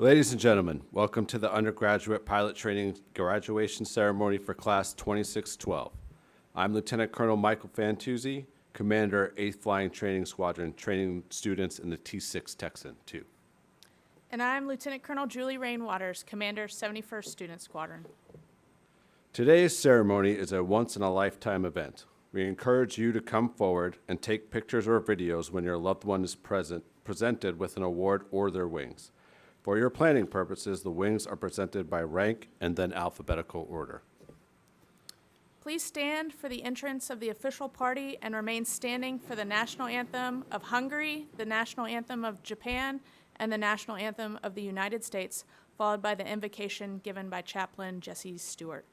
Ladies and gentlemen, welcome to the Undergraduate Pilot Training Graduation Ceremony for Class 2612. I'm Lieutenant Colonel Michael Fantuzzi, Commander, 8th Flying Training Squadron, training students in the T-6 Texan II. And I'm Lieutenant Colonel Julie Rainwaters, Commander, 71st Student Squadron. Today's ceremony is a once-in-a-lifetime event. We encourage you to come forward and take pictures or videos when your loved one is presented with an award or their wings. For your planning purposes, the wings are presented by rank and then alphabetical order. Please stand for the entrance of the official party and remain standing for the national anthem of Hungary, the national anthem of Japan, and the national anthem of the United States, followed by the invocation given by Chaplain Jesse Stewart.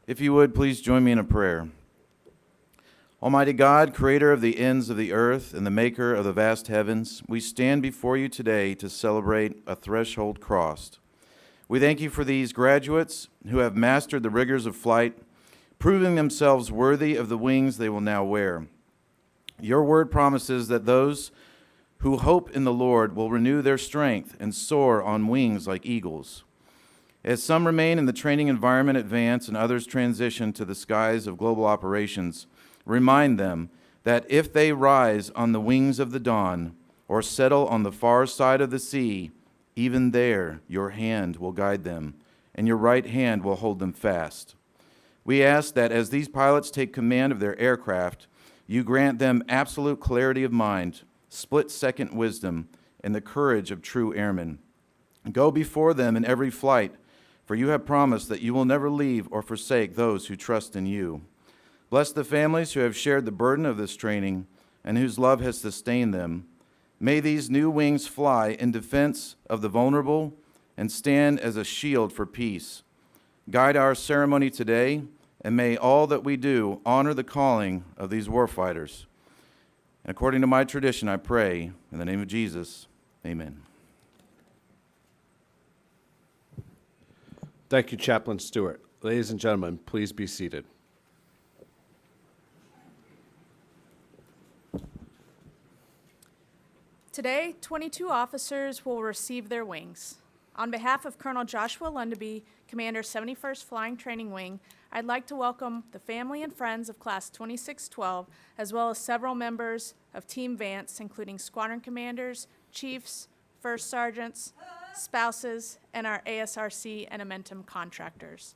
If you would, please join me in a prayer. Almighty God, creator of the ends of the earth and the maker of the vast heavens, we stand before you today to celebrate a threshold crossed. We thank you for these graduates who have mastered the rigors of flight, proving themselves worthy of the wings they will now wear. Your word promises that those who hope in the Lord will renew their strength and soar on wings like eagles. As some remain in the training environment at Vance and others transition to the skies of global operations, remind them that if they rise on the wings of the dawn or settle on the far side of the sea, even there your hand will guide them, and your right hand will hold them fast. We ask that as these pilots take command of their aircraft, you grant them absolute clarity of mind, split-second wisdom, and the courage of true airmen. Go before them in every flight, for you have promised that you will never leave or forsake those who trust in you. Bless the families who have shared the burden of this training and whose love has sustained them. May these new wings fly in defense of the vulnerable and stand as a shield for peace. Guide our ceremony today, and may all that we do honor the calling of these warfighters. And according to my tradition, I pray in the name of Jesus, amen. Thank you, Chaplain Stewart. Ladies and gentlemen, please be seated. Today, 22 officers will receive their wings. On behalf of Colonel Joshua Lundaby, Commander 71st Flying Training Wing, I'd like to welcome the family and friends of Class 2612, as well as several members of Team Vance, including squadron commanders, chiefs, first sergeants, spouses, and our ASRC and Amentum contractors.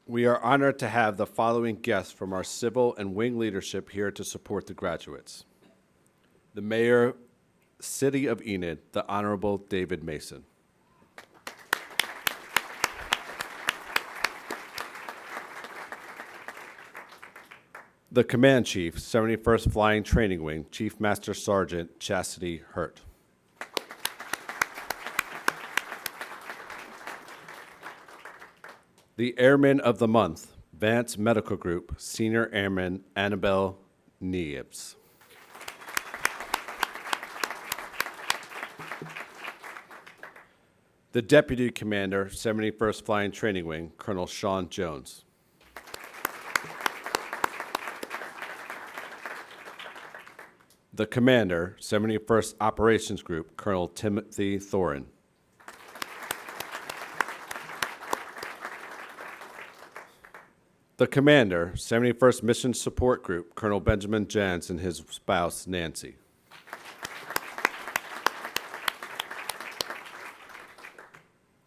We are honored to have the following guests from our civil and wing leadership here to support the graduates. The Mayor, City of Enid, the Honorable David Mason. The Command Chief, 71st Flying Training Wing, Chief Master Sergeant Chastity Hurt. The Airman of the Month, Vance Medical Group, Senior Airman Annabelle Niebs. The Deputy Commander, 71st Flying Training Wing, Colonel Sean Jones. The Commander, 71st Operations Group, Colonel Timothy Thorin. The Commander, 71st Mission Support Group, Colonel Benjamin Jans and his spouse, Nancy.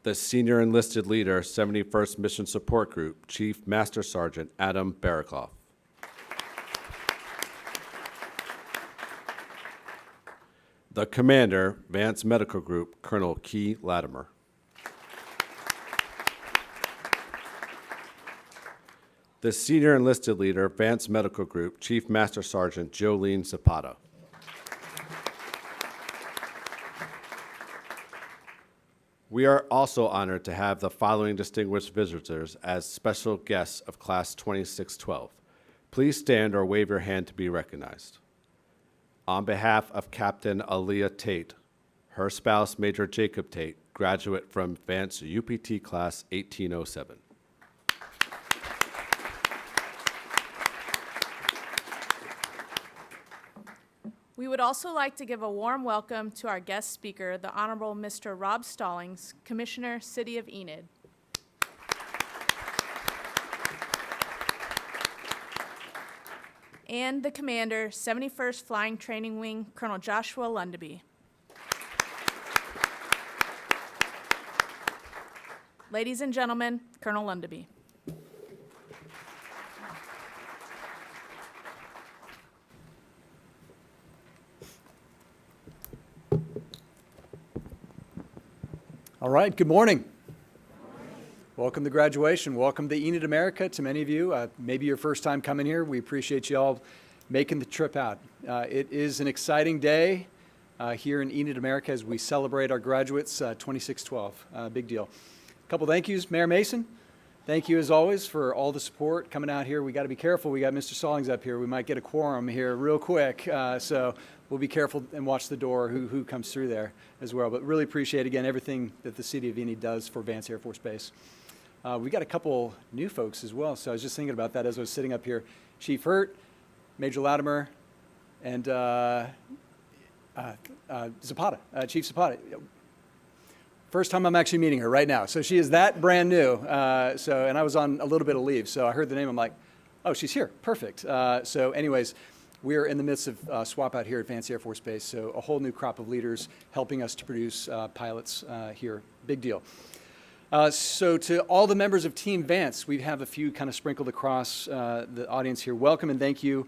The Senior Enlisted Leader, 71st Mission Support Group, Chief Master Sergeant Adam Barakoff. The Commander, Vance Medical Group, Colonel Key Latimer. The Senior Enlisted Leader, Vance Medical Group, Chief Master Sergeant Jolene Zapata. We are also honored to have the following distinguished visitors as special guests of Class 2612. Please stand or wave your hand to be recognized. On behalf of Captain Aaliyah Tate, her spouse, Major Jacob Tate, graduate from Vance UPT Class 1807. We would also like to give a warm welcome to our guest speaker, the Honorable Mr. Rob Stallings, Commissioner, City of Enid. And the Commander, 71st Flying Training Wing, Colonel Joshua Lundaby. Ladies and gentlemen, Colonel Lundaby. All right, good morning. Welcome to graduation. Welcome to Enid America to many of you. Maybe your first time coming here. We appreciate you all making the trip out. It is an exciting day here in Enid America as we celebrate our graduates, 2612. Big deal. A couple thank yous. Mayor Mason, Thank you, as always, for all the support coming out here. We got to be careful. We got Mr. Stallings up here. We might get a quorum here real quick, so we'll be careful and watch the door who comes through there as well. But really appreciate, again, everything that the City of Enid does for Vance Air Force Base. We got a couple new folks as well, so I was just thinking about that as I was sitting up here. Chief Hurt, Major Latimer, and Zapata, Chief Zapata. First time I'm actually meeting her right now. So she is that brand new. And I was on a little bit of leave. So I heard the name. I'm like, oh, she's here. Perfect. So anyways, we're in the midst of swap out here at Vance Air Force Base. So a whole new crop of leaders helping us to produce pilots here. Big deal. So to all the members of Team Vance, we have a few kind of sprinkled across the audience here. Welcome and thank you.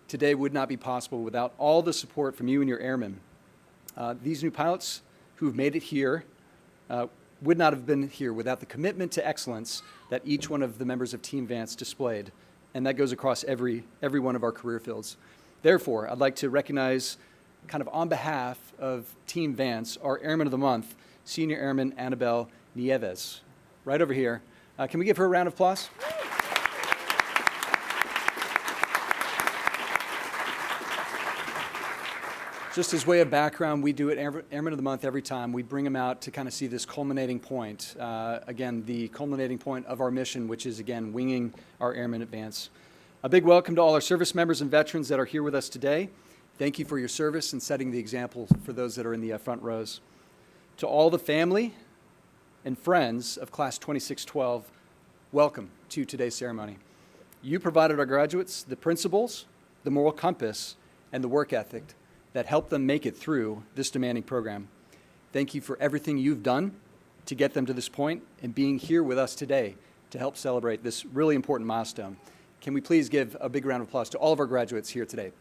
Today would not be possible without all the support from you and your airmen. These new pilots who've made it here would not have been here without the commitment to excellence that each one of the members of Team Vance displayed. And that goes across every one of our career fields. Therefore, I'd like to recognize, kind of on behalf of Team Vance, our Airman of the Month, Senior Airman Annabelle Nieves, right over here. Can we give her a round of applause? Just as way of background, we do it Airman of the Month every time. We bring them out to kind of see this culminating point. Again, the culminating point of our mission, which is, again, winging our airmen at Vance. A big welcome to all our service members and veterans that are here with us today. Thank you for your service and setting the example for those that are in the front rows. To all the family and friends of Class 2612, welcome to today's ceremony. You provided our graduates the principles, the moral compass, and the work ethic that helped them make it through this demanding program. Thank you for everything you've done to get them to this point and being here with us today to help celebrate this really important milestone. Can we please give a big round of applause to all of our graduates here today?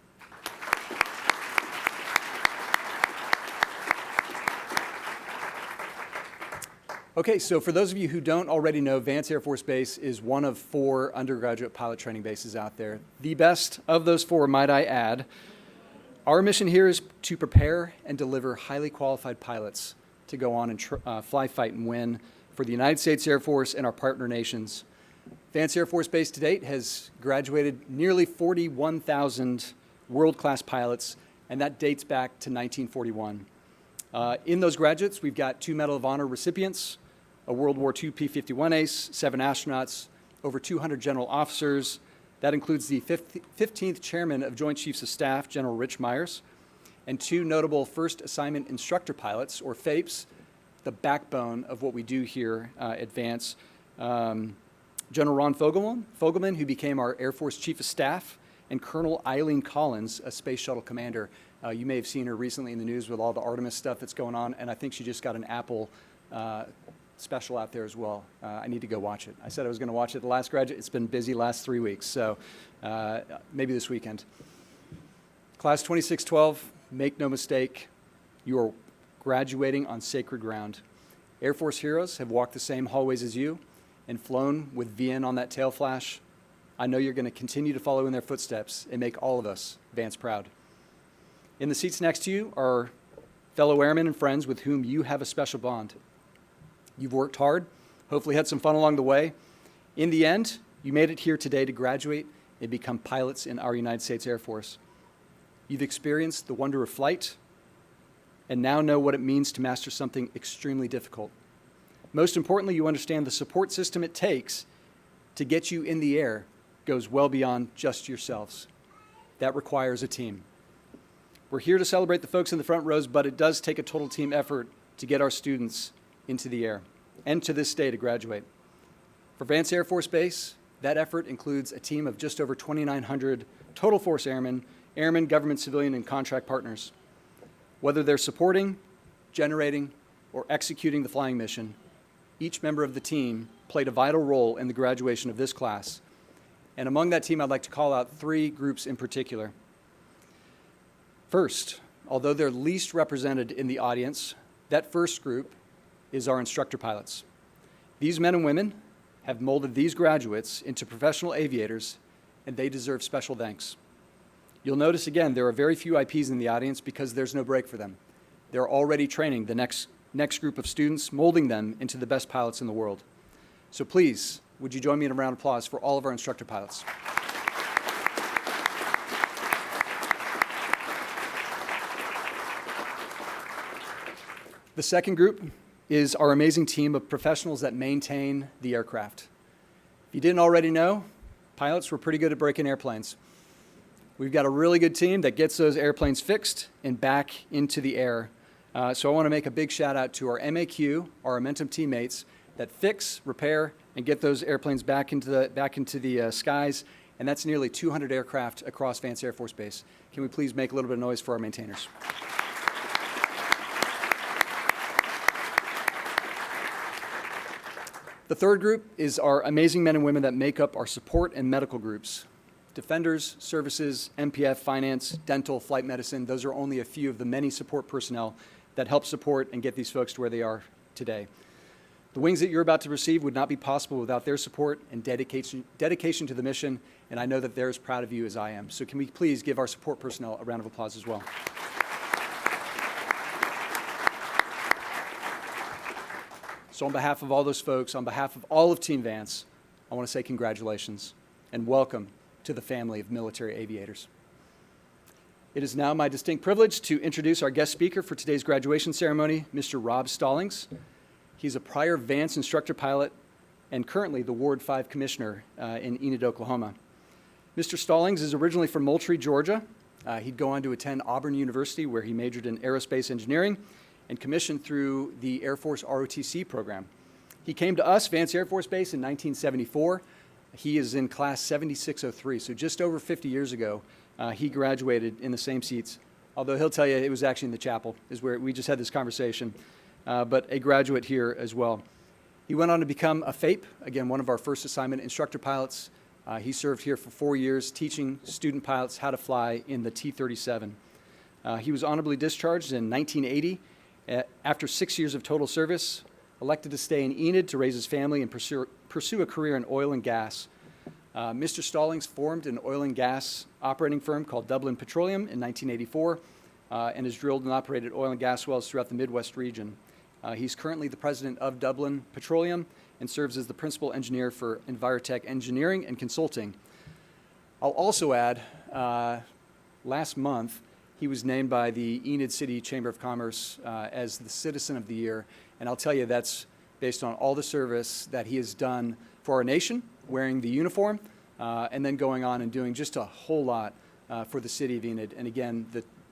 Okay, so for those of you who don't already know, Vance Air Force Base is one of 4 undergraduate pilot training bases out there. The best of those 4, might I add. Our mission here is to prepare and deliver highly qualified pilots to go on and fly, fight, and win for the United States Air Force and our partner nations. Vance Air Force Base to date has graduated nearly 41,000 world-class pilots, and that dates back to 1941. In those graduates, we've got 2 Medal of Honor recipients, a World War II P-51 ace, 7 astronauts, over 200 general officers. That includes the 15th Chairman of Joint Chiefs of Staff, General Rich Myers, and 2 notable First Assignment Instructor Pilots, or FAPEs, the backbone of what we do here at Vance. General Ron Fogelman, who became our Air Force Chief of Staff, and Colonel Eileen Collins, a Space Shuttle Commander. You may have seen her recently in the news with all the Artemis stuff that's going on, and I think she just got an Apple special out there as well. I need to go watch it. I said I was going to watch it the last graduate. It's been busy last 3 weeks, so maybe this weekend. Class 2612, make no mistake, you are graduating on sacred ground. Air Force heroes have walked the same hallways as you and flown with VN on that tail flash. I know you're going to continue to follow in their footsteps and make all of us Vance proud. In the seats next to you are fellow airmen and friends with whom you have a special bond. You've worked hard, hopefully had some fun along the way. In the end, you made it here today to graduate and become pilots in our United States Air Force. You've experienced the wonder of flight and now know what it means to master something extremely difficult. Most importantly, you understand the support system it takes to get you in the air goes well beyond just yourselves. That requires a team. We're here to celebrate the folks in the front rows, but it does take a total team effort to get our students into the air and to this day to graduate. For Vance Air Force Base, that effort includes a team of just over 2,900 total force airmen, government, civilian, and contract partners. Whether they're supporting, generating, or executing the flying mission, each member of the team played a vital role in the graduation of this class. And among that team, I'd like to call out 3 groups in particular. First, although they're least represented in the audience, that first group is our instructor pilots. These men and women have molded these graduates into professional aviators, and they deserve special thanks. You'll notice again, there are very few IPs in the audience because there's no break for them. They're already training the next group of students, molding them into the best pilots in the world. So please, would you join me in a round of applause for all of our instructor pilots? The second group is our amazing team of professionals that maintain the aircraft. If you didn't already know, pilots were pretty good at breaking airplanes. We've got a really good team that gets those airplanes fixed and back into the air. So I want to make a big shout out to our MAQ, our Momentum teammates that fix, repair, and get those airplanes back into the skies. And that's nearly 200 aircraft across Vance Air Force Base. Can we please make a little bit of noise for our maintainers? The third group is our amazing men and women that make up our support and medical groups. Defenders, services, MPF, finance, dental, flight medicine, those are only a few of the many support personnel that help support and get these folks to where they are today. The wings that you're about to receive would not be possible without their support and dedication to the mission, and I know that they're as proud of you as I am. So can we please give our support personnel a round of applause as well? So on behalf of all those folks, on behalf of all of Team Vance, I want to say congratulations and welcome to the family of military aviators. It is now my distinct privilege to introduce our guest speaker for today's graduation ceremony, Mr. Rob Stallings. He's a prior Vance instructor pilot and currently the Ward 5 Commissioner in Enid, Oklahoma. Mr. Stallings is originally from Moultrie, Georgia. He'd go on to attend Auburn University, where he majored in aerospace engineering and commissioned through the Air Force ROTC program. He came to us, Vance Air Force Base, in 1974. He is in class 7603, so just over 50 years ago, he graduated in the same seats, although he'll tell you it was actually in the chapel, is where we just had this conversation, but a graduate here as well. He went on to become a FAPE, again, one of our first assignment instructor pilots. He served here for 4 years, teaching student pilots how to fly in the T-37. He was honorably discharged in 1980. After 6 years of total service, elected to stay in Enid to raise his family and pursue a career in oil and gas. Mr. Stallings formed an oil and gas operating firm called Dublin Petroleum in 1984 and has drilled and operated oil and gas wells throughout the Midwest region. He's currently the president of Dublin Petroleum and serves as the principal engineer for Envirotech Engineering and Consulting. I'll also add, last month, he was named by the Enid City Chamber of Commerce as the Citizen of the Year, and I'll tell you that's based on all the service that he has done for our nation, wearing the uniform, and then going on and doing just a whole lot for the city of Enid. And again,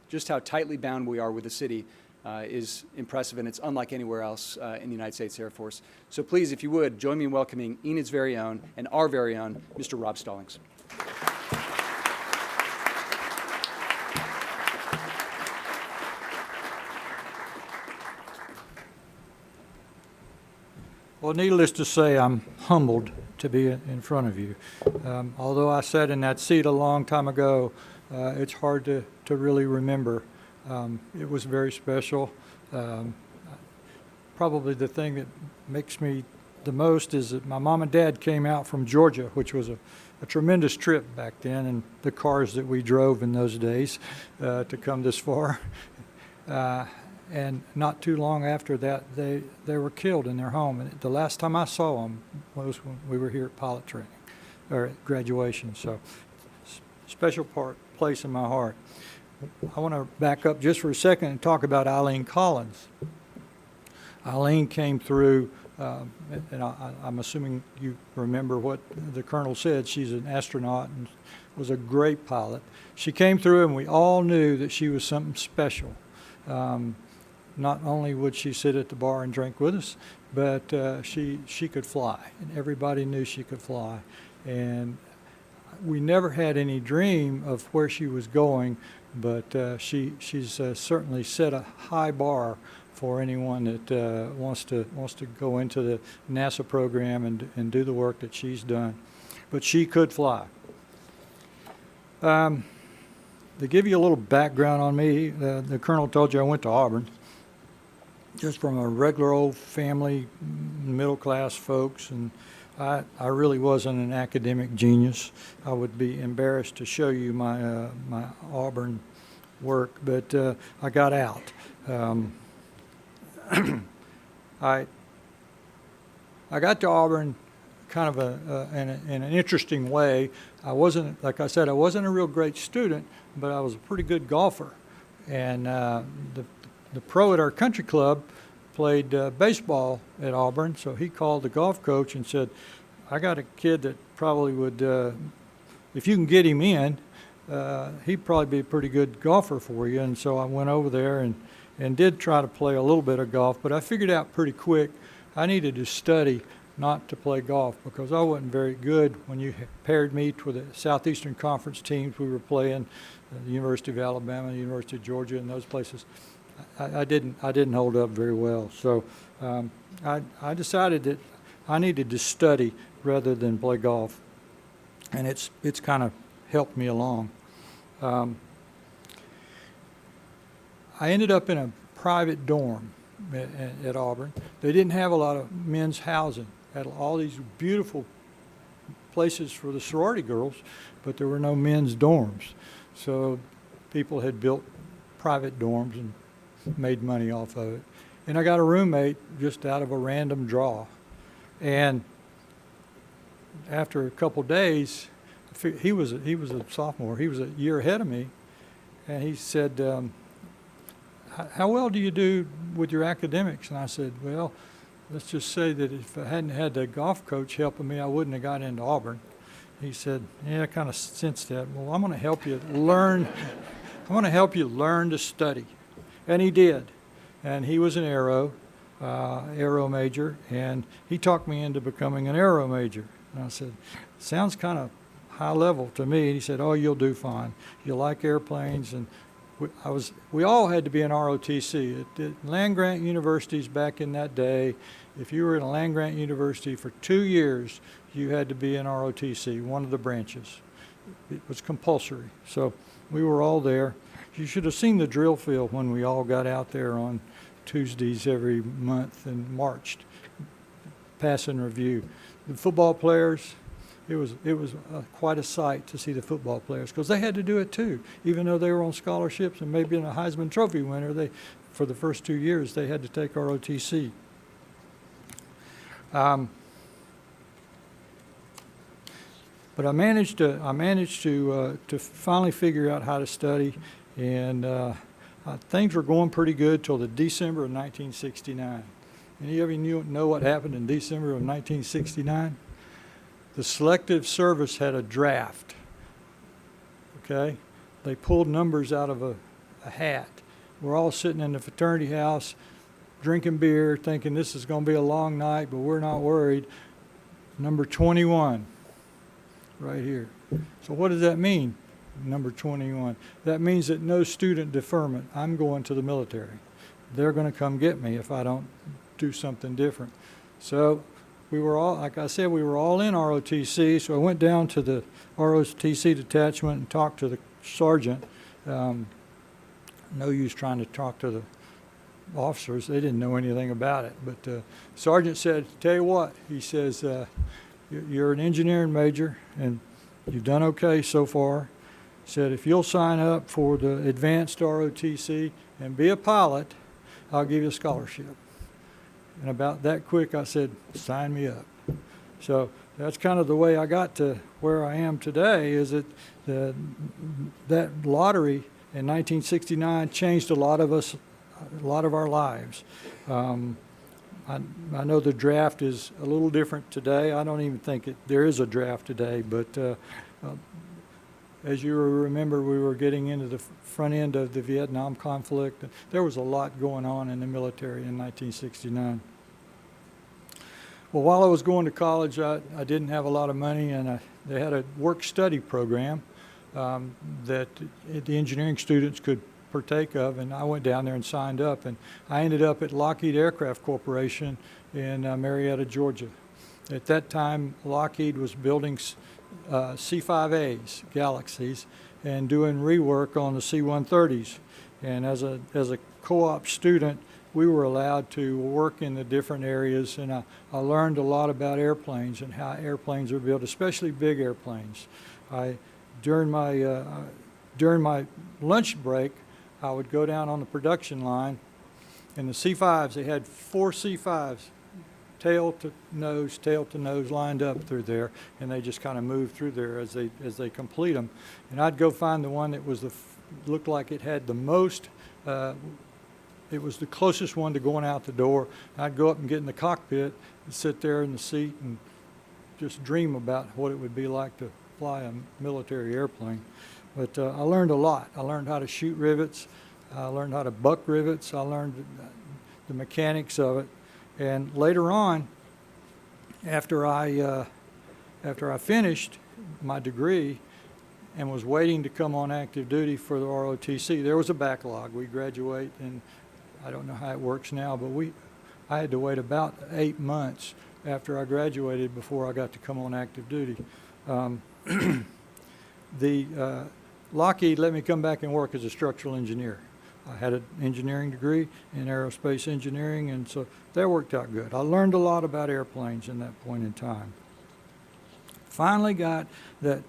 just how tightly bound we are with the city is impressive, and it's unlike anywhere else in the United States Air Force. So please, if you would, join me in welcoming Enid's very own and our very own Mr. Rob Stallings. Well, needless to say, I'm humbled to be in front of you. Although I sat in that seat a long time ago, it's hard to really remember. It was very special. Probably the thing that makes me the most is that my mom and dad came out from Georgia, which was a tremendous trip back then, and the cars that we drove in those days to come this far. And not too long after that, they were killed in their home. And the last time I saw them was when we were here at pilot training, or at graduation. So, special place in my heart. I want to back up just for a second and talk about Eileen Collins. Eileen came through, and I'm assuming you remember what the colonel said. She's an astronaut and was a great pilot. She came through, and we all knew that she was something special. Not only would she sit at the bar and drink with us, but she could fly, and everybody knew she could fly. And we never had any dream of where she was going, but she's certainly set a high bar for anyone that wants to go into the NASA program and do the work that she's done. But she could fly. To give you a little background on me, the colonel told you I went to Auburn. Just from a regular old family, middle-class folks, and I really wasn't an academic genius. I would be embarrassed to show you my my Auburn work, but I got out. I got to Auburn kind of in an interesting way. I wasn't, like I said, I wasn't a real great student, but I was a pretty good golfer. And the pro at our country club played baseball at Auburn, so he called the golf coach and said, I got a kid that probably would, if you can get him in, he'd probably be a pretty good golfer for you. And so I went over there and did try to play a little bit of golf, but I figured out pretty quick I needed to study not to play golf because I wasn't very good. When you paired me with the Southeastern Conference teams we were playing, the University of Alabama, the University of Georgia, and those places, I didn't hold up very well. So I decided that I needed to study rather than play golf, and it's kind of helped me along. I ended up in a private dorm at Auburn. They didn't have a lot of men's housing. Had all these beautiful places for the sorority girls, but there were no men's dorms. So people had built private dorms and made money off of it. And I got a roommate just out of a random draw. And after a couple days, he was a sophomore. He was a year ahead of me. And he said, how well do you do with your academics? And I said, well, let's just say that if I hadn't had the golf coach helping me, I wouldn't have got into Auburn. He said, yeah, I kind of sensed that. Well, I'm going to help you learn. I'm going to help you learn to study. And he did. And he was an aero major, and he talked me into becoming an aero major. And I said, sounds kind of high level to me. And he said, oh, you'll do fine. You like airplanes. And we all had to be in ROTC. At land-grant universities back in that day, if you were in a land-grant university for 2 years, you had to be in ROTC, one of the branches. It was compulsory. So we were all there. You should have seen the drill field when we all got out there on Tuesdays every month and marched, pass and review. The football players, it was quite a sight to see the football players because they had to do it too. Even though they were on scholarships and maybe in a Heisman Trophy winner, for the first 2 years they had to take ROTC. But I managed to finally figure out how to study, and things were going pretty good till the December of 1969. Any of you know what happened in December of 1969? The Selective Service had a draft. Okay, they pulled numbers out of a hat. We're all sitting in the fraternity house, drinking beer, thinking this is going to be a long night, but we're not worried. Number 21. Right here. So what does that mean, number 21? That means that no student deferment. I'm going to the military. They're going to come get me if I don't do something different. So we were all, like I said, we were all in ROTC. So I went down to the ROTC detachment and talked to the sergeant. No use trying to talk to the officers. They didn't know anything about it. But the sergeant said, tell you what, he says, you're an engineering major, and you've done okay so far. Said, if you'll sign up for the advanced ROTC and be a pilot, I'll give you a scholarship. And about that quick, I said, sign me up. So that's kind of the way I got to where I am today, is that that lottery in 1969 changed a lot of our lives. I know the draft is a little different today. I don't even think there is a draft today, but as you remember, we were getting into the front end of the Vietnam conflict. There was a lot going on in the military in 1969. Well, while I was going to college, I didn't have a lot of money, and they had a work-study program that the engineering students could partake of, and I went down there and signed up, and I ended up at Lockheed Aircraft Corporation in Marietta, Georgia. At that time, Lockheed was building C-5As, Galaxies, and doing rework on the C-130s. And as a co-op student, we were allowed to work in the different areas, and I learned a lot about airplanes and how airplanes are built, especially big airplanes. During my lunch break, I would go down on the production line, and the C-5s, they had 4 C-5s tail to nose, lined up through there, and they just kind of move through there as they complete them. And I'd go find the one that was looked like it had the most. It was the closest one to going out the door. I'd go up and get in the cockpit and sit there in the seat and just dream about what it would be like to fly a military airplane. But I learned a lot. I learned how to shoot rivets. I learned how to buck rivets. I learned the mechanics of it. And later on, after I finished my degree and was waiting to come on active duty for the ROTC, there was a backlog. We graduate, and I don't know how it works now, but I had to wait about 8 months after I graduated before I got to come on active duty. Lockheed let me come back and work as a structural engineer. I had an engineering degree in aerospace engineering, and so that worked out good. I learned a lot about airplanes in that point in time. Finally got that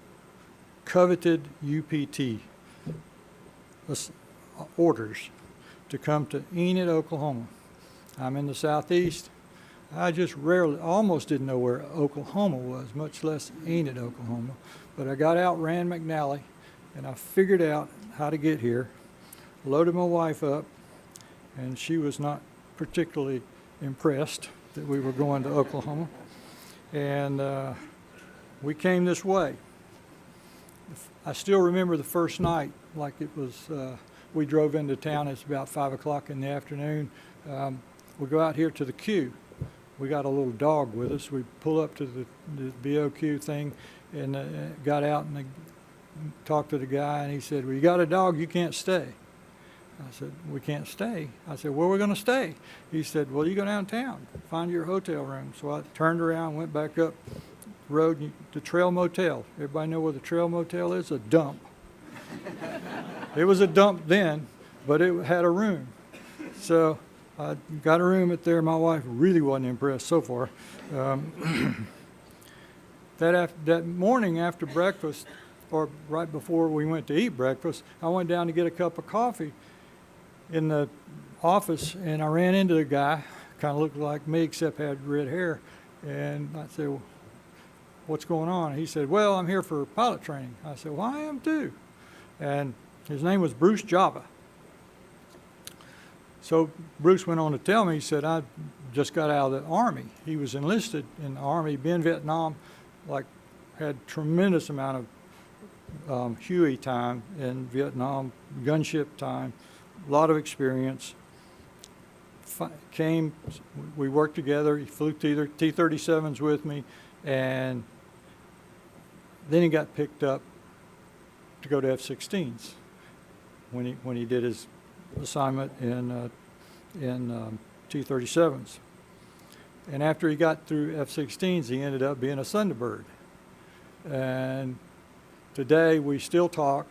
coveted UPT orders to come to Enid, Oklahoma. I'm in the southeast. I just almost didn't know where Oklahoma was, much less Enid, Oklahoma. But I got out, ran McNally, and I figured out how to get here, loaded my wife up, and she was not particularly impressed that we were going to Oklahoma. And we came this way. I still remember the first night like it was, we drove into town. It's about 5 o'clock in the afternoon. We go out here to the queue. We got a little dog with us. We pull up to the BOQ thing and got out and talked to the guy, and he said, well, you got a dog, you can't stay. I said, we can't stay. I said, where are we going to stay? He said, well, you go downtown, find your hotel room. So I turned around, went back up the road to Trail Motel. Everybody know where the Trail Motel is? A dump. It was a dump then, but it had a room. So I got a room at there. My wife really wasn't impressed so far. That morning after breakfast, or right before we went to eat breakfast, I went down to get a cup of coffee in the office, and I ran into the guy, kind of looked like me except had red hair. And I said, well, what's going on? He said, well, I'm here for pilot training. I said, well, I am too. And his name was Bruce Java. So Bruce went on to tell me, he said, I just got out of the Army. He was enlisted in the Army, been in Vietnam, had tremendous amount of Huey time in Vietnam, gunship time, a lot of experience. We worked together. He flew T-37s with me, and then he got picked up to go to F-16s when he did his assignment in T-37s. And after he got through F-16s, he ended up being a Thunderbird. And today we still talk.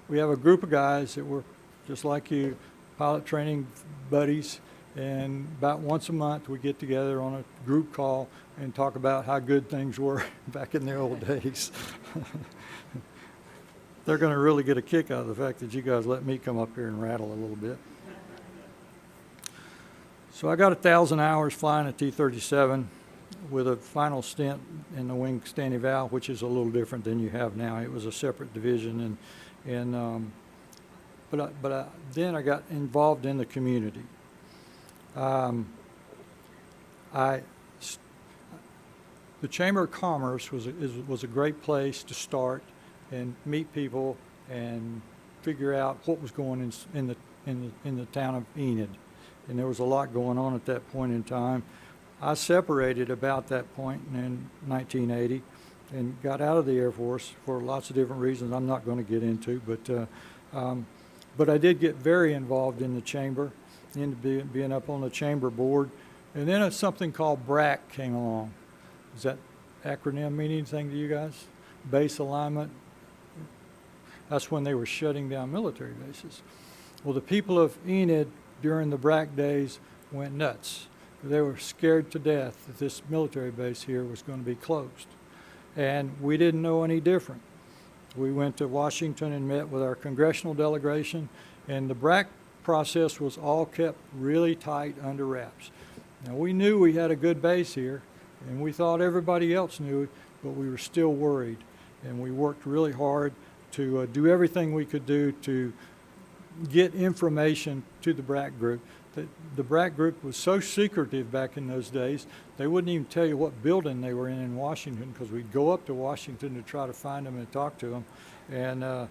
We have a group of guys that were just like you, pilot training buddies, and about once a month we get together on a group call and talk about how good things were back in the old days. They're going to really get a kick out of the fact that you guys let me come up here and rattle a little bit. So I got 1,000 hours flying a T-37 with a final stint in the Wing Stanley Val, which is a little different than you have now. It was a separate division, but then I got involved in the community. The Chamber of Commerce was a great place to start and meet people and figure out what was going in the town of Enid. And there was a lot going on at that point in time. I separated about that point in 1980 and got out of the Air Force for lots of different reasons I'm not going to get into, but I did get very involved in the chamber, into being up on the chamber board. And then something called BRAC came along. Does that acronym mean anything to you guys? Base alignment. That's when they were shutting down military bases. Well, the people of Enid during the BRAC days went nuts. They were scared to death that this military base here was going to be closed. And we didn't know any different. We went to Washington and met with our congressional delegation, and the BRAC process was all kept really tight under wraps. Now, we knew we had a good base here, and we thought everybody else knew it, but we were still worried. And we worked really hard to do everything we could do to get information to the BRAC group. The BRAC group was so secretive back in those days, they wouldn't even tell you what building they were in Washington, because we'd go up to Washington to try to find them and talk to them. And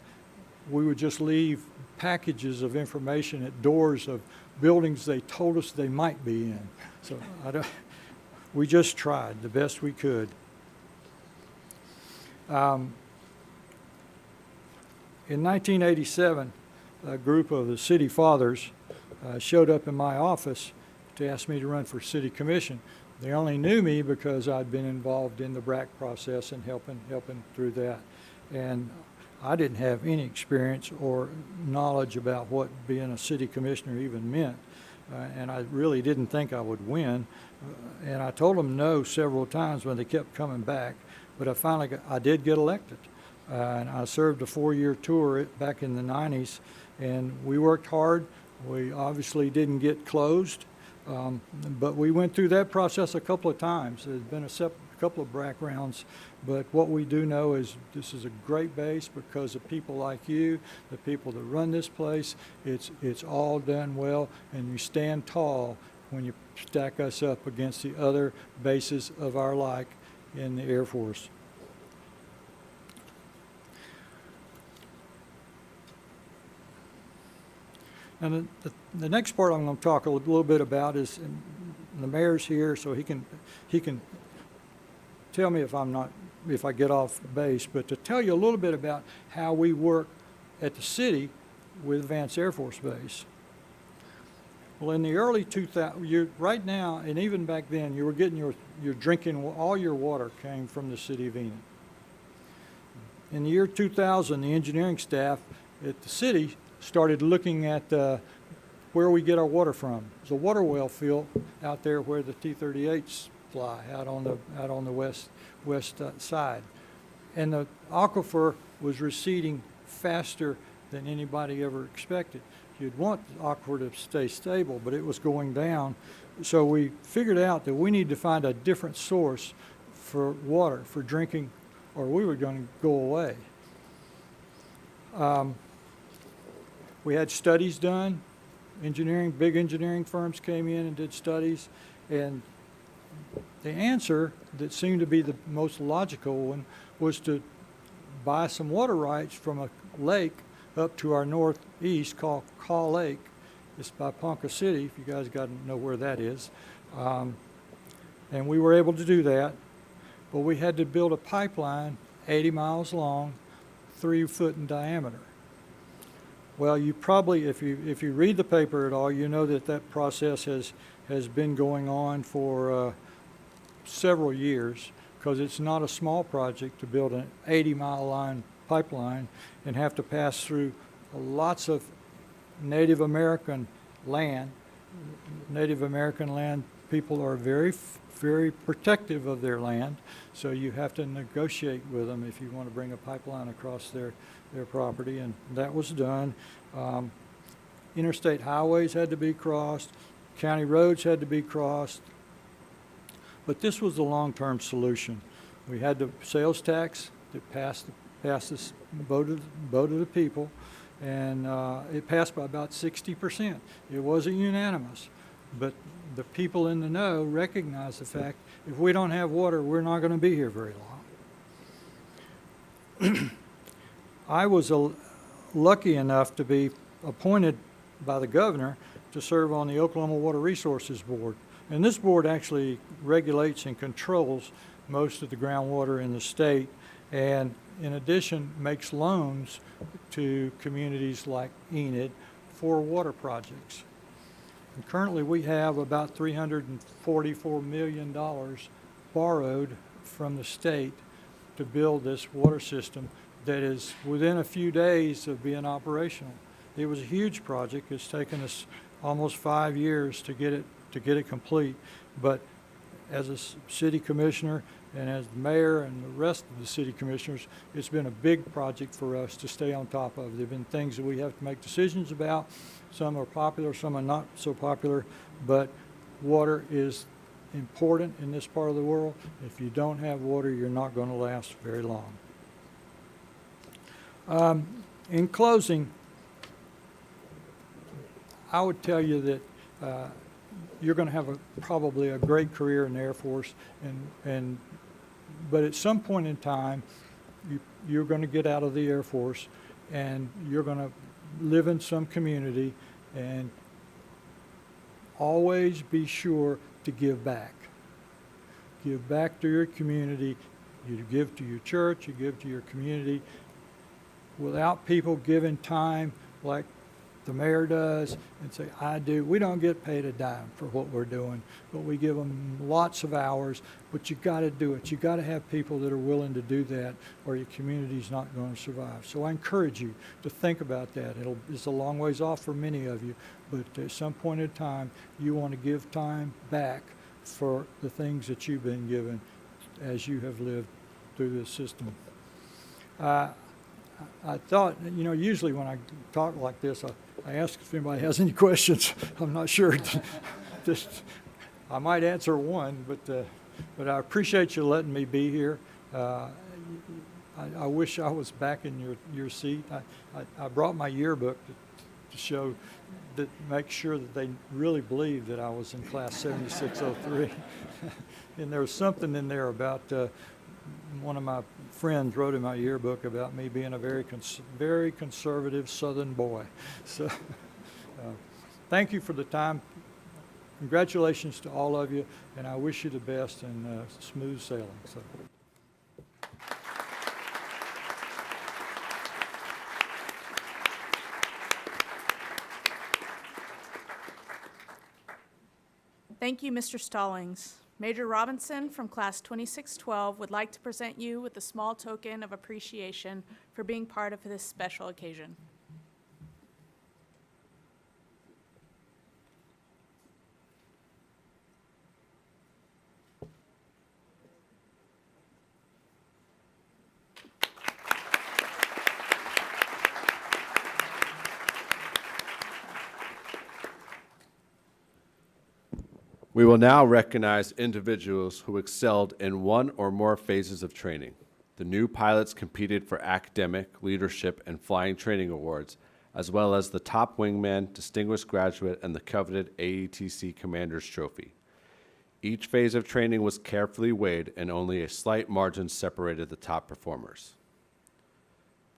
we would just leave packages of information at doors of buildings they told us they might be in. So we just tried the best we could. In 1987, a group of the city fathers showed up in my office to ask me to run for city commission. They only knew me because I'd been involved in the BRAC process and helping through that. And I didn't have any experience or knowledge about what being a city commissioner even meant. And I really didn't think I would win. And I told them no several times when they kept coming back. But I did get elected. And I served a 4-year tour back in the 90s. And we worked hard. We obviously didn't get closed. But we went through that process a couple of times. There's been a couple of BRAC rounds. But what we do know is this is a great base because of people like you, the people that run this place. It's all done well, and you stand tall when you stack us up against the other bases of our like in the Air Force. And the next part I'm going to talk a little bit about is, and the mayor's here, so he can tell me if I get off base, but to tell you a little bit about how we work at the city with Vance Air Force Base. Well, in the early 2000s, right now, and even back then, you were getting your drinking, all your water came from the city of Enid. In the year 2000, the engineering staff at the city started looking at where we get our water from. There's a water well field out there where the T-38s fly, out on the west side. And the aquifer was receding faster than anybody ever expected. You'd want the aquifer to stay stable, but it was going down. So we figured out that we need to find a different source for water, for drinking, or we were going to go away. We had studies done. Big engineering firms came in and did studies. And the answer that seemed to be the most logical one was to buy some water rights from a lake up to our northeast called Caw Lake. It's by Ponca City, if you guys got to know where that is. And we were able to do that, but we had to build a pipeline 80 miles long, 3 foot in diameter. Well, you probably, if you read the paper at all, you know that process has been going on for several years, because it's not a small project to build an 80-mile line pipeline and have to pass through lots of Native American land. Native American land people are very, very protective of their land, so you have to negotiate with them if you want to bring a pipeline across their property, and that was done. Interstate highways had to be crossed, county roads had to be crossed, but this was the long-term solution. We had the sales tax that passed this vote of the people, and it passed by about 60%. It wasn't unanimous, but the people in the know recognize the fact if we don't have water, we're not going to be here very long. I was lucky enough to be appointed by the governor to serve on the Oklahoma Water Resources Board. And this board actually regulates and controls most of the groundwater in the state, and in addition makes loans to communities like Enid for water projects. And currently we have about $344 million borrowed from the state to build this water system that is within a few days of being operational. It was a huge project. It's taken us almost 5 years to get it complete. But as a city commissioner and as the mayor and the rest of the city commissioners, it's been a big project for us to stay on top of. There have been things that we have to make decisions about. Some are popular, some are not so popular, but water is important in this part of the world. If you don't have water, you're not going to last very long. In closing, I would tell you that you're going to have probably a great career in the Air Force, but at some point in time, you're going to get out of the Air Force and you're going to live in some community, and always be sure to give back. Give back to your community. You give to your church, you give to your community. Without people giving time like the mayor does and say, I do, we don't get paid a dime for what we're doing, but we give them lots of hours, but you got to do it. You got to have people that are willing to do that, or your community's not going to survive. So I encourage you to think about that. It's a long ways off for many of you, but at some point in time, you want to give time back for the things that you've been given as you have lived through this system. I thought, usually when I talk like this, I ask if anybody has any questions. I'm not sure. I might answer one, but I appreciate you letting me be here. I wish I was back in your seat. I brought my yearbook to show that, make sure that they really believe that I was in class 7603. And there was something in there about one of my friends wrote in my yearbook about me being a very conservative Southern boy. So thank you for the time. Congratulations to all of you, and I wish you the best and smooth sailing. So. Thank you, Mr. Stallings. Major Robinson from Class 2612 would like to present you with a small token of appreciation for being part of this special occasion. We will now recognize individuals who excelled in one or more phases of training. The new pilots competed for academic, leadership, and flying training awards, as well as the top wingman, distinguished graduate, and the coveted AETC Commander's Trophy. Each phase of training was carefully weighed, and only a slight margin separated the top performers.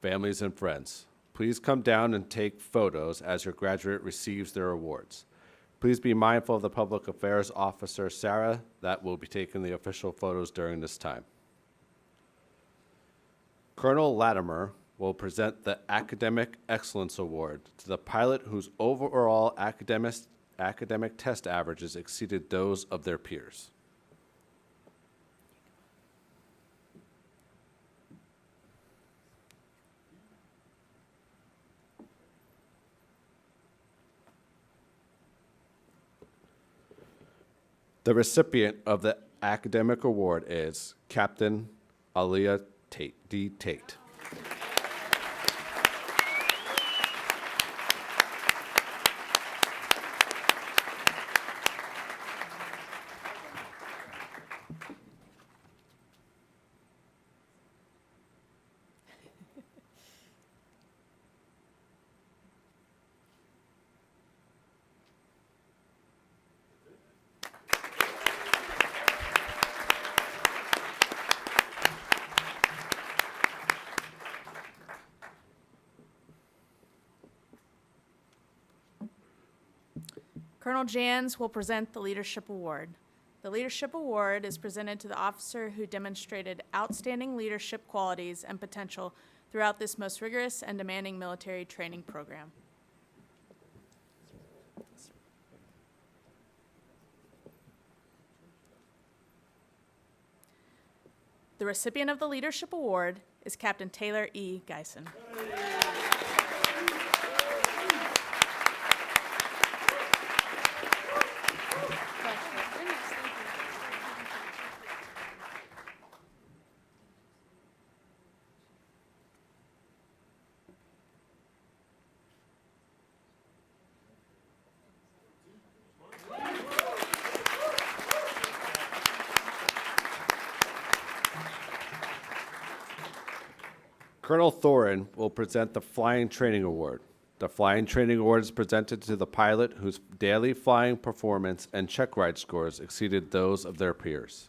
Families and friends, please come down and take photos as your graduate receives their awards. Please be mindful of the Public Affairs Officer, Sarah, that will be taking the official photos during this time. Colonel Latimer will present the Academic Excellence Award to the pilot whose overall academic test averages exceeded those of their peers. The recipient of the academic award is Captain Aliyah D. Tate. Colonel Jans will present the Leadership Award. The Leadership Award is presented to the officer who demonstrated outstanding leadership qualities and potential throughout this most rigorous and demanding military training program. The recipient of the Leadership Award is Captain Taylor E. Geisen. Colonel Thorin will present the Flying Training Award. The Flying Training Award is presented to the pilot whose daily flying performance and check ride scores exceeded those of their peers.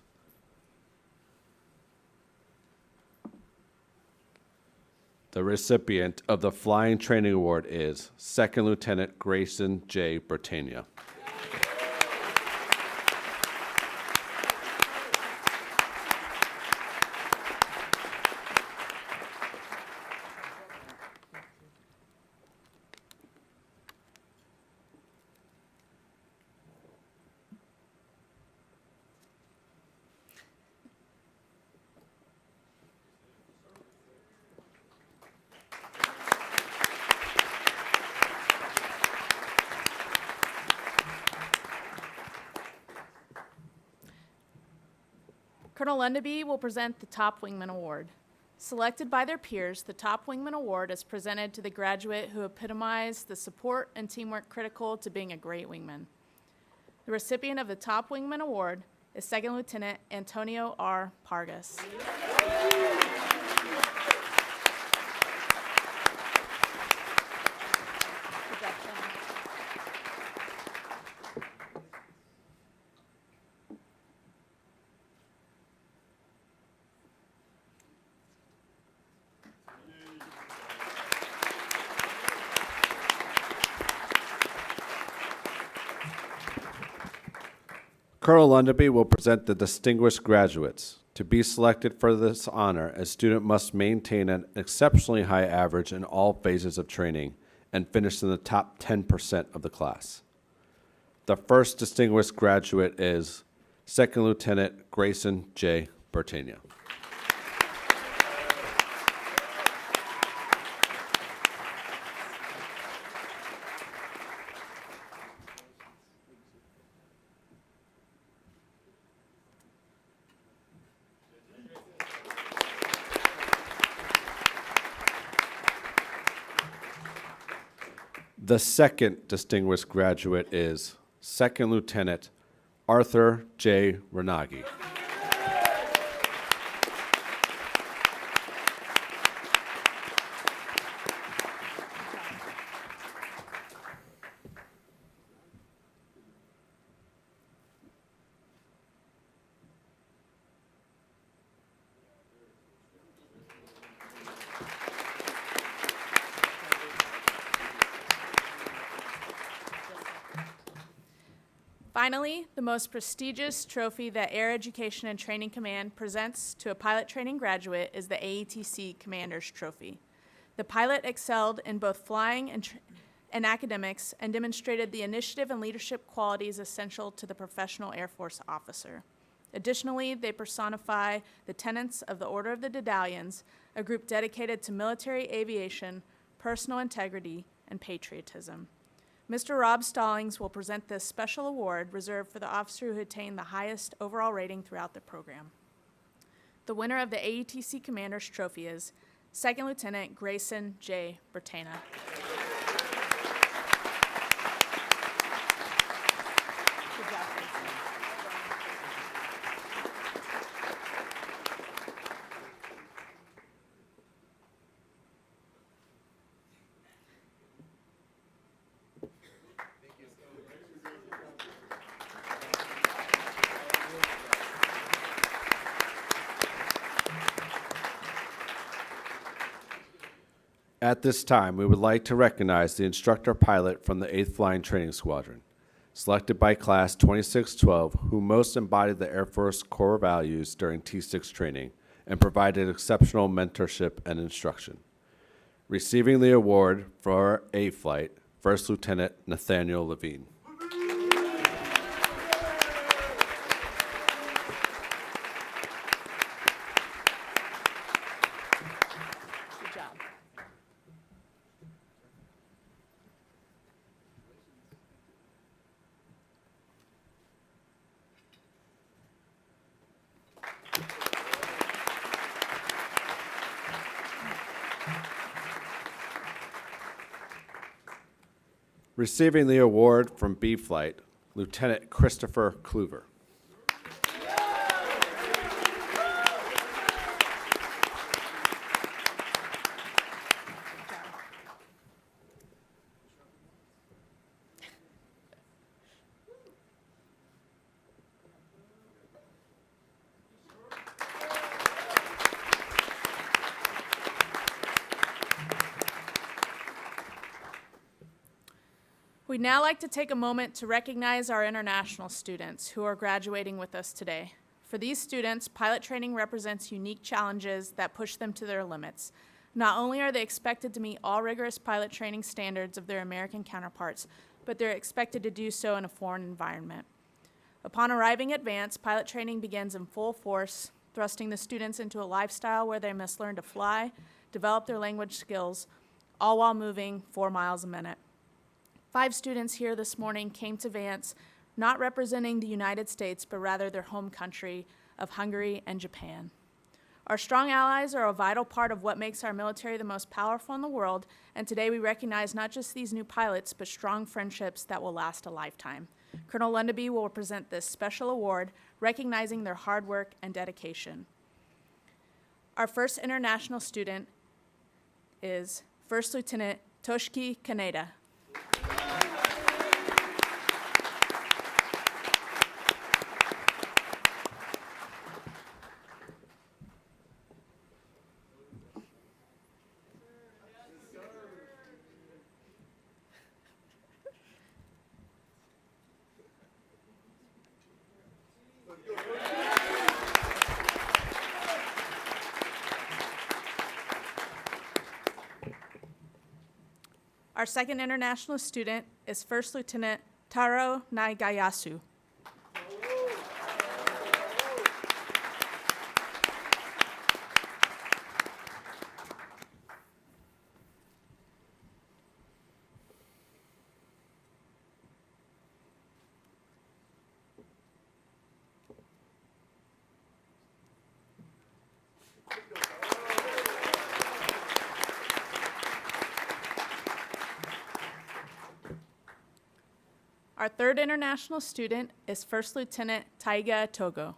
The recipient of the Flying Training Award is Second Lieutenant Grayson J. Bertania. Colonel Lundaby will present the Top Wingman Award. Selected by their peers, the Top Wingman Award is presented to the graduate who epitomized the support and teamwork critical to being a great wingman. The recipient of the Top Wingman Award is Second Lieutenant Antonio R. Pargas. Colonel Lundaby will present the distinguished graduates. To be selected for this honor, a student must maintain an exceptionally high average in all phases of training and finish in the top 10% of the class. The first distinguished graduate is Second Lieutenant Grayson J. Bertania. The second distinguished graduate is Second Lieutenant Arthur J. Renagi. Finally, the most prestigious trophy that Air Education and Training Command presents to a pilot training graduate is the AETC Commander's Trophy. The pilot excelled in both flying and academics and demonstrated the initiative and leadership qualities essential to the professional Air Force officer. Additionally, they personify the tenets of the Order of the Dedalians, a group dedicated to military aviation, personal integrity, and patriotism. Mr. Rob Stallings will present this special award reserved for the officer who attained the highest overall rating throughout the program. The winner of the AETC Commander's Trophy is Second Lieutenant Grayson J. Bertana. Good job, Grayson. At this time, we would like to recognize the instructor pilot from the 8th Flying Training Squadron, selected by Class 2612, who most embodied the Air Force core values during T6 training and provided exceptional mentorship and instruction. Receiving the award for A flight, First Lieutenant Nathaniel Levine. Good job. Receiving the award from B Flight, Lieutenant Christopher Kluver. We'd now like to take a moment to recognize our international students who are graduating with us today. For these students, pilot training represents unique challenges that push them to their limits. Not only are they expected to meet all rigorous pilot training standards of their American counterparts, but they're expected to do so in a foreign environment. Upon arriving at Vance, pilot training begins in full force, thrusting the students into a lifestyle where they must learn to fly, develop their language skills, all while moving 4 miles a minute. 5 students here this morning came to Vance not representing the United States, but rather their home country of Hungary and Japan. Our strong allies are a vital part of what makes our military the most powerful in the world, and today we recognize not just these new pilots, but strong friendships that will last a lifetime. Colonel Lundeby will present this special award, recognizing their hard work and dedication. Our first international student is First Lieutenant Toshiki Kaneda. Our second international student is First Lieutenant Taro Naigayasu. Our third international student is First Lieutenant Taiga Togo.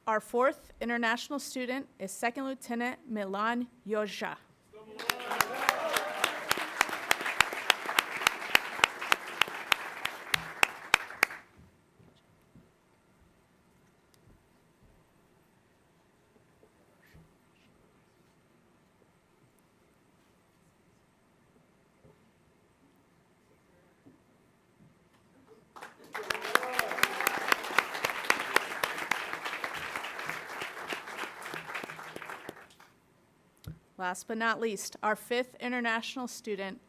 Our fourth international student is Second Lieutenant Milan Yoja. Last but not least, our fifth international student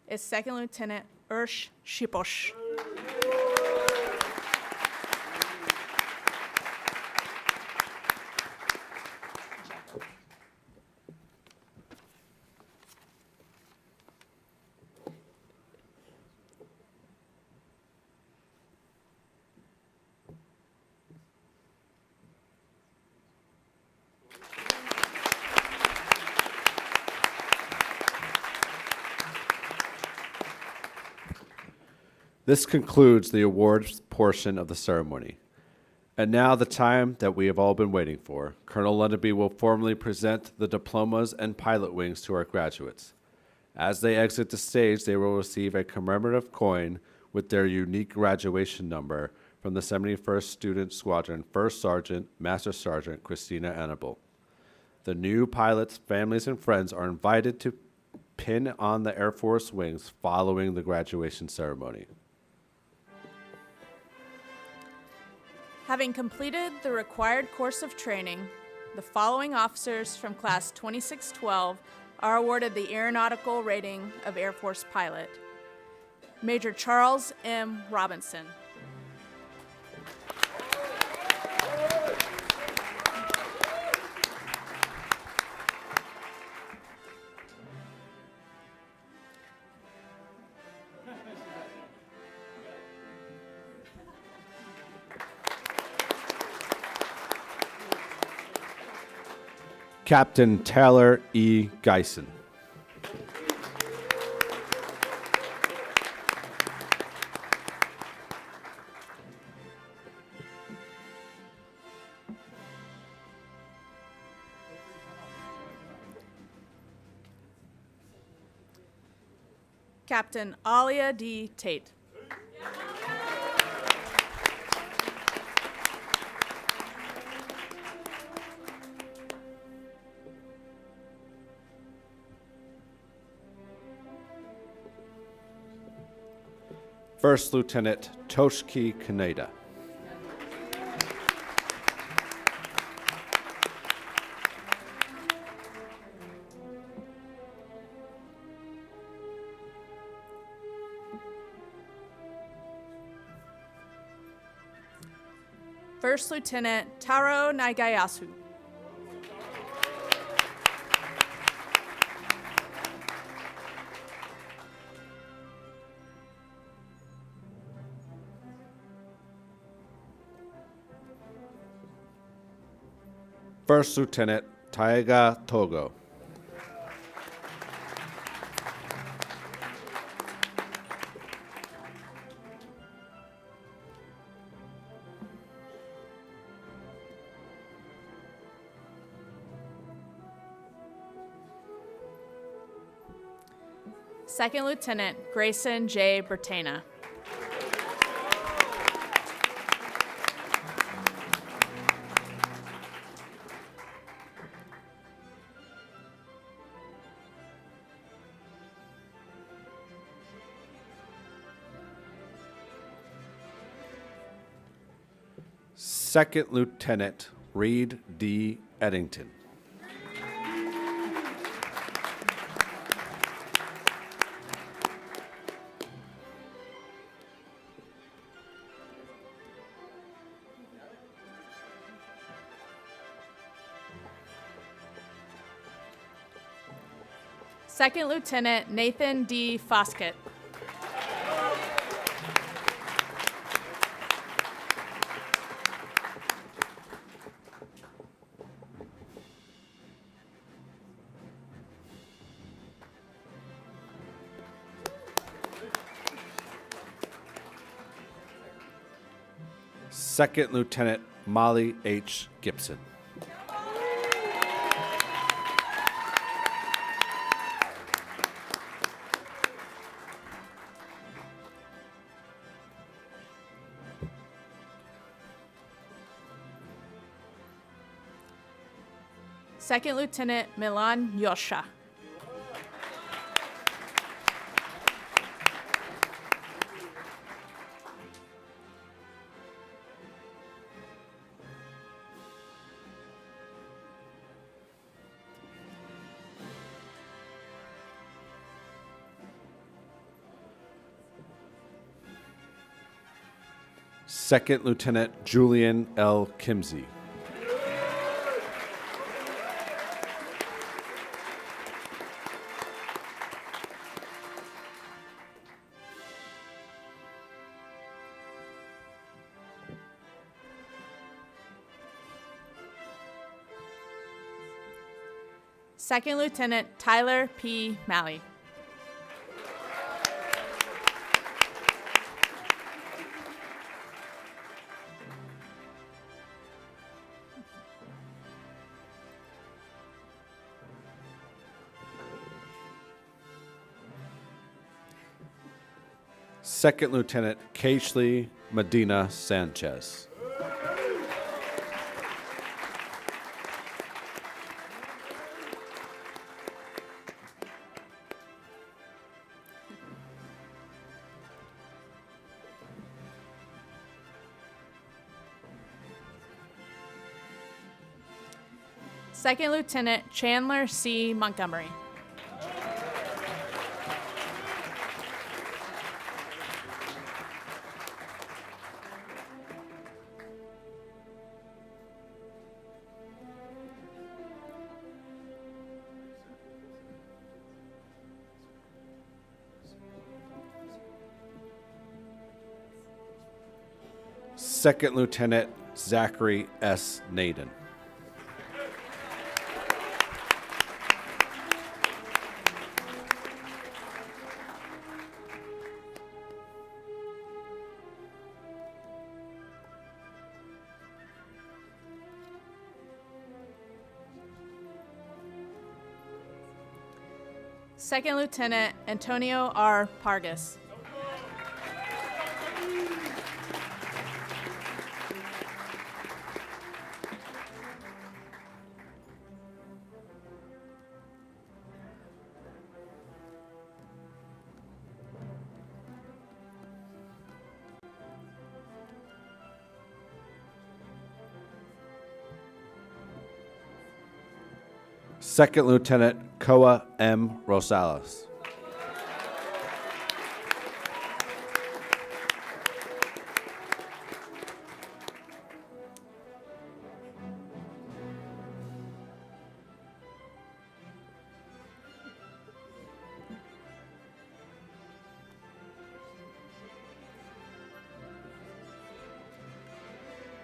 is Second Lieutenant Ursh Shiposh. This concludes the awards portion of the ceremony. And now the time that we have all been waiting for. Colonel Lundeby will formally present the diplomas and pilot wings to our graduates. As they exit the stage, they will receive a commemorative coin with their unique graduation number from the 71st Student Squadron First Sergeant, Master Sergeant Christina Annabelle. The new pilots' families and friends are invited to pin on the Air Force wings following the graduation ceremony. Having completed the required course of training, the following officers from Class 2612 are awarded the Aeronautical Rating of Air Force Pilot. Major Charles M. Robinson. Captain Taylor E. Geisen. Captain Alia D. Tate. First Lieutenant Toshiki Kaneda. First Lieutenant Taro Nagayasu. First Lieutenant Taiga Togo. Second Lieutenant Grayson J. Bertana. Second Lieutenant Reed D. Eddington. Second Lieutenant Nathan D. Foskett. Second Lieutenant Molly H. Gibson. Second Lieutenant Milan Yosha. Second Lieutenant Julian L. Kimsey. Second Lieutenant Tyler P. Malley. Second Lieutenant Keishley Medina Sanchez. Second Lieutenant Chandler C. Montgomery. Second Lieutenant Zachary S. Naden. Second Lieutenant Antonio R. Pargas. Second Lieutenant Koa M. Rosales.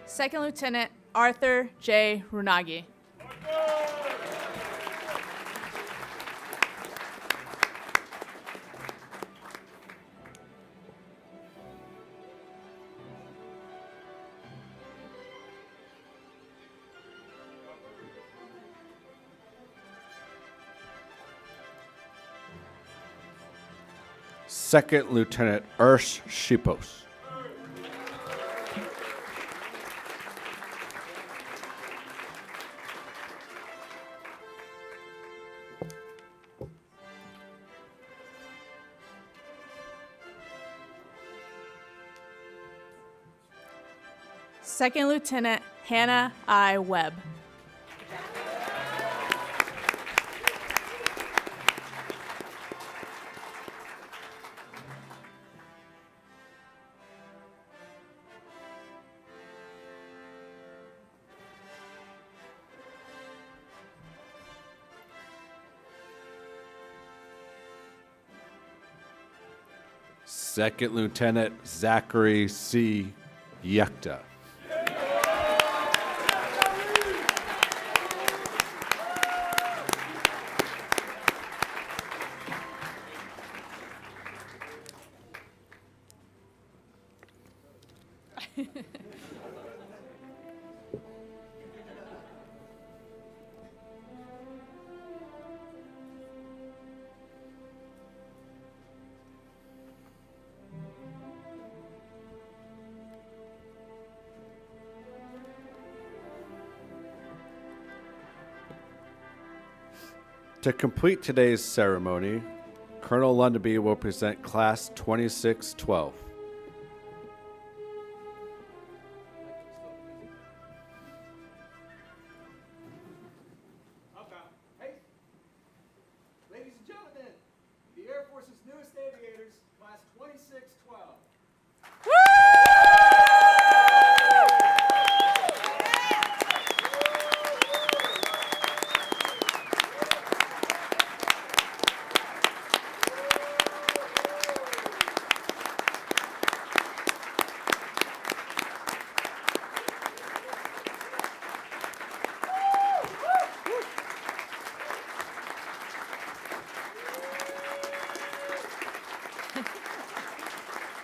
Second Lieutenant Arthur J. Runagi. Second Lieutenant Urs Shipos. Second Lieutenant Hannah I. Webb. Second Lieutenant Zachary C. Yekta. To complete today's ceremony, Colonel Lundaby will present Class 2612.